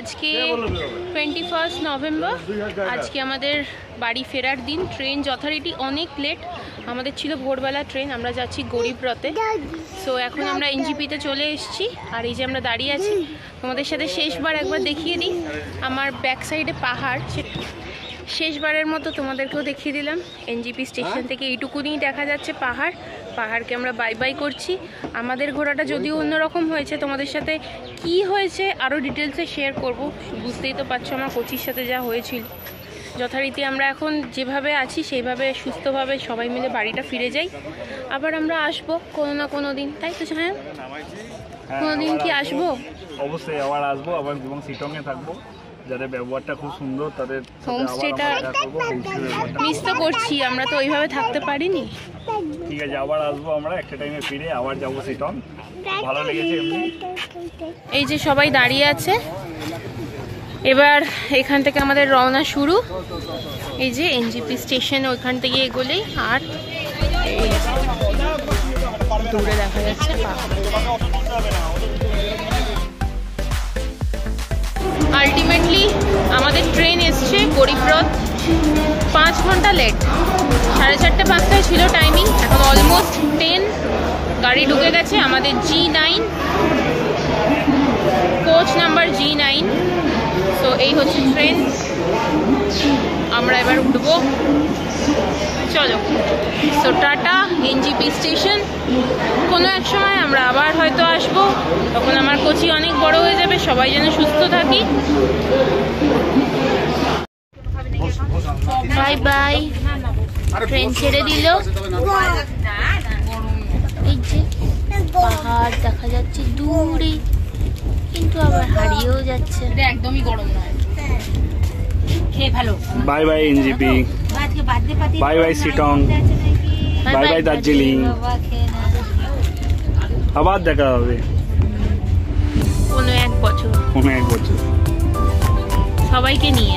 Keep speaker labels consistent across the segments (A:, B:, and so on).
A: আজকে 21 নভেম্বর। আজকে আমাদের বাড়ি ফেরার দিন। ট্রেন যথারীতি অনেক লেট, আমাদের ছিল ভোরবেলা ট্রেন, আমরা যাচ্ছি গরিবরথে। সো এখন আমরা এনজিপিতে চলে এসেছি, আর এই যে আমরা দাঁড়িয়ে আছি। তোমাদের সাথে শেষবার একবার দেখিয়ে দিই, আমার ব্যাক সাইডে পাহাড়, শেষবারের মতো তোমাদেরকেও দেখিয়ে দিলাম। এনজিপি স্টেশন থেকে এইটুকুনি দেখা যাচ্ছে পাহাড়, পাহাড়কে আমরা বাই বাই করছি। আমাদের ঘোরাটা যদিও অন্যরকম হয়েছে, তোমাদের সাথে কি হয়েছে আরও ডিটেলসে শেয়ার করব। বুঝতেই তো পারছো আমার কোচির সাথে যা হয়েছিল। যথারীতি আমরা এখন যেভাবে আছি সেইভাবে সুস্থভাবে সবাই মিলে বাড়িটা ফিরে যাই। আবার আমরা আসবো কোনো না কোনো দিন, তাই তো? হ্যাঁ, কোনো দিন কি আসবো?
B: অবশ্যই আবার আসবো, আবার এবং শিটংয়ে থাকবো। যাদের ব্যবহারটা খুব সুন্দর তাদের
A: হোমস্টেটা মিস তো করছি, আমরা তো ওইভাবে থাকতে পারিনি।
B: ঠিক আছে, আবার আসবো আমরা একটা টাইমে ফিরে, আবার যাবো শিটং। ভালো লেগেছে এমনি।
A: এই যে সবাই দাঁড়িয়ে আছে, এবার এখান থেকে আমাদের রওনা শুরু। এই যে এনজিপি স্টেশন, ওইখান থেকে এগোলেই আর দূরে দেখা যাচ্ছে পাহাড়। আলটিমেটলি আমাদের ট্রেন এসছে গরিবরথ, 5 ঘন্টা লেট। 4:30-5টায় ছিল টাইমিং, এখন অলমোস্ট 10। গাড়ি ঢুকে গেছে আমাদের G9, কোচ নাম্বার G9। তো এই হচ্ছে ট্রেন, আমরা এবার উঠবো। চলো, সো টাটা এনজিপি স্টেশন। কোনো এক সময় আমরা আবার হয়তো আসবো, তখন আমার কোচি অনেক বড় হয়ে যাবে। সবাই যেন সুস্থ থাকি। Bye bye. ট্রেন ছেড়ে দিল, এই যে পাহাড় দেখা যাচ্ছে দূরে, কিন্তু আবার হারিয়েও যাচ্ছে। একদমই গরম নয়।
B: Bye bye NJP, bye bye Sittong, bye bye Darjeeling. আবার দেখা হবে
A: কোনো এক বছর, সবাইকে নিয়ে।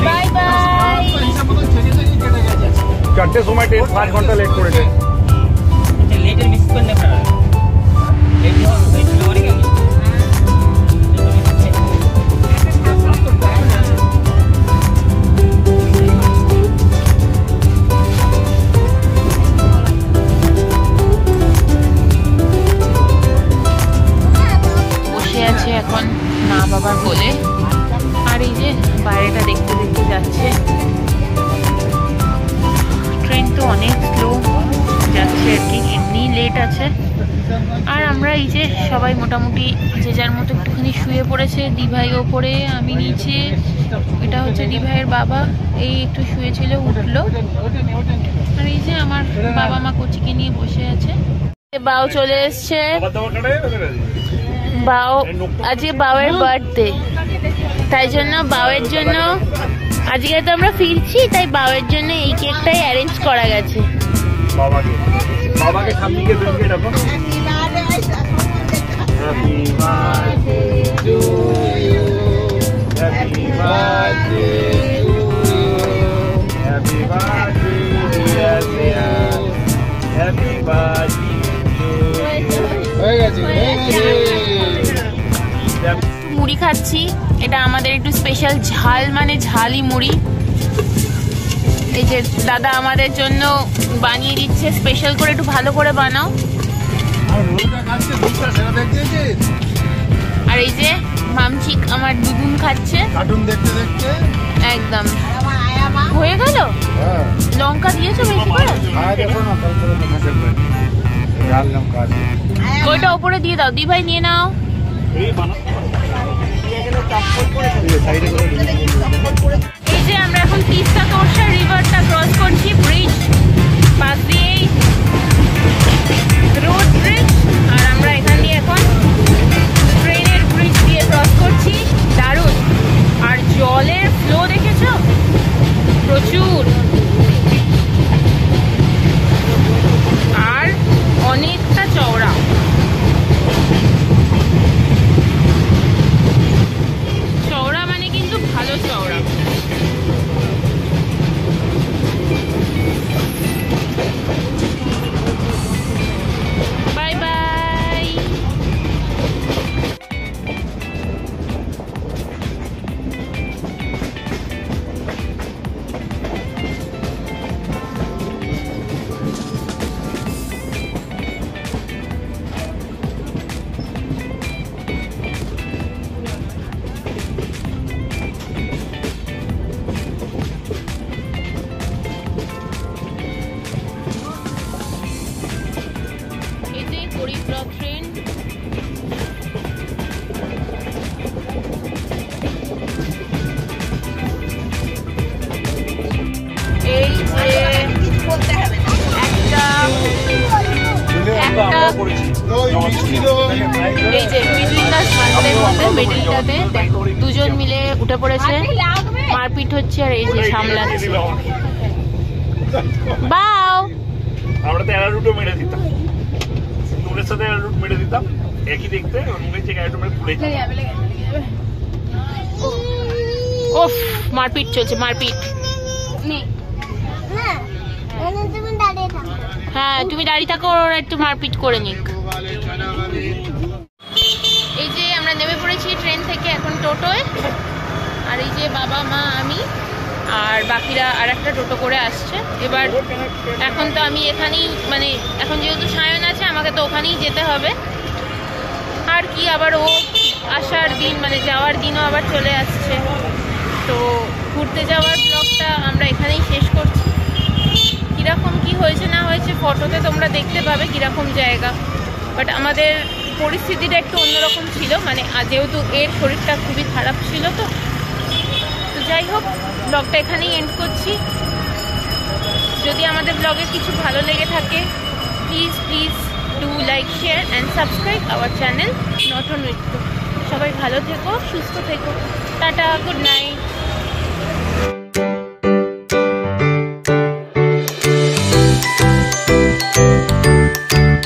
A: Bye bye.
B: 4টের সময় ট্রেন 5 ঘন্টা লেট করেছে।
A: এখন মা বাবার কোলে, আর এই যে বাইরেটা দেখতে দেখতে যাচ্ছে। ট্রেন তো অনেক স্লো যাচ্ছে আর কি, এমনি লেট আছে। আর আমরা এই যে সবাই মোটামুটি যে যার মতো একটুখানি শুয়ে পড়েছে। দিভাই ওপরে, আমি নিচে। এটা হচ্ছে দিভাইয়ের বাবা, এই একটু শুয়েছিল, উঠলো। আর এই যে আমার বাবা মা কোচিকে নিয়ে বসে আছে। বাও চলে এসছে। বাও আজকে বাওয়ের বার্থডে, তাই জন্য বাওয়ের জন্য আজকে তো আমরা ফিরছি, তাই বাওয়ের জন্য এই কেকটাই অ্যারেঞ্জ করা গেছে।
B: বাবাকে সামনে গিয়ে দেখে রাখো। Happy birthday to you, happy birthday to you, happy birthday dear Siya, happy birthday to you. হয়ে গেছে।
A: মুড়ি খাচ্ছি, এটা আমাদের একটু স্পেশাল ঝাল, মানে ঝালি মুড়ি। এই যে দাদা আমাদের জন্য বানিয়ে দিচ্ছে স্পেশাল করে, একটু ভালো করে বানাও। আর এই যে মামচিক আমার দুদুন খাচ্ছে
B: কার্টুন দেখতে দেখতে।
A: একদম হয়ে গেল। লঙ্কা দিয়েছো বেশি করে? ওইটা ওপরে দিয়ে দাও, দিভাই নিয়ে নাও। এই যে আমরা এখন তিস্তা তোরসা রিভারটা ক্রস করছি, ব্রিজ পাশ দিয়েই, রোড ব্রিজ। আর আমরা এখান দিয়ে এখন ট্রেনের ব্রিজ দিয়ে ক্রস করছি। দারুণ। আর জলের ফ্লো দেখেছো? প্রচুর। আর অনেকটা চওড়া। চওড়া মানে কিন্তু ভালো চওড়া। এই যে মিডলটার সামনের মধ্যে মিডলটাতে দেখো দুজন মিলে উঠে পড়েছে, মারপিট হচ্ছে আর এই যে সামলাচ্ছে। বাও
B: আমরা তো অ্যারারুটও মেরে দিতাম, নুনের সাথে অ্যারারুট মেরে দিতাম, একই দেখতে, নুনের যে অ্যারারুট মেরে ফুলে
A: ওফ মারপিট চলছে, মারপিট। হ্যাঁ তুমি দাঁড়িয়ে থাকো, ওরা একটু মারপিট করে নিক। এই যে আমরা নেমে পড়েছি ট্রেন থেকে এখন টোটোয়, আর এই যে বাবা মা আমি আর বাকিরা আর একটা টোটো করে আসছে। এবার এখন তো আমি এখানেই, মানে এখন যেহেতু সায়ন আছে আমাকে তো ওখানেই যেতে হবে। আর কি, আবার ও আসার দিন মানে যাওয়ার দিনও আবার চলে আসছে, তো ঘুরতে যাওয়ার ব্লগটা আমরা এখানেই শেষ করছি। কীরকম কি হয়েছে না হয়েছে ফটোতে তোমরা দেখতে পাবে কীরকম জায়গা, বাট আমাদের পরিস্থিতিটা একটু অন্যরকম ছিল, মানে যেহেতু এর শরীরটা খুবই খারাপ ছিল। তো যাই হোক, ব্লগটা এখানেই এন্ড করছি। যদি আমাদের ব্লগে কিছু ভালো লেগে থাকে please do like, share and subscribe our channel not নৃত্য। সবাই ভালো থেকো, সুস্থ থেকো, টাটা, গুড নাইট।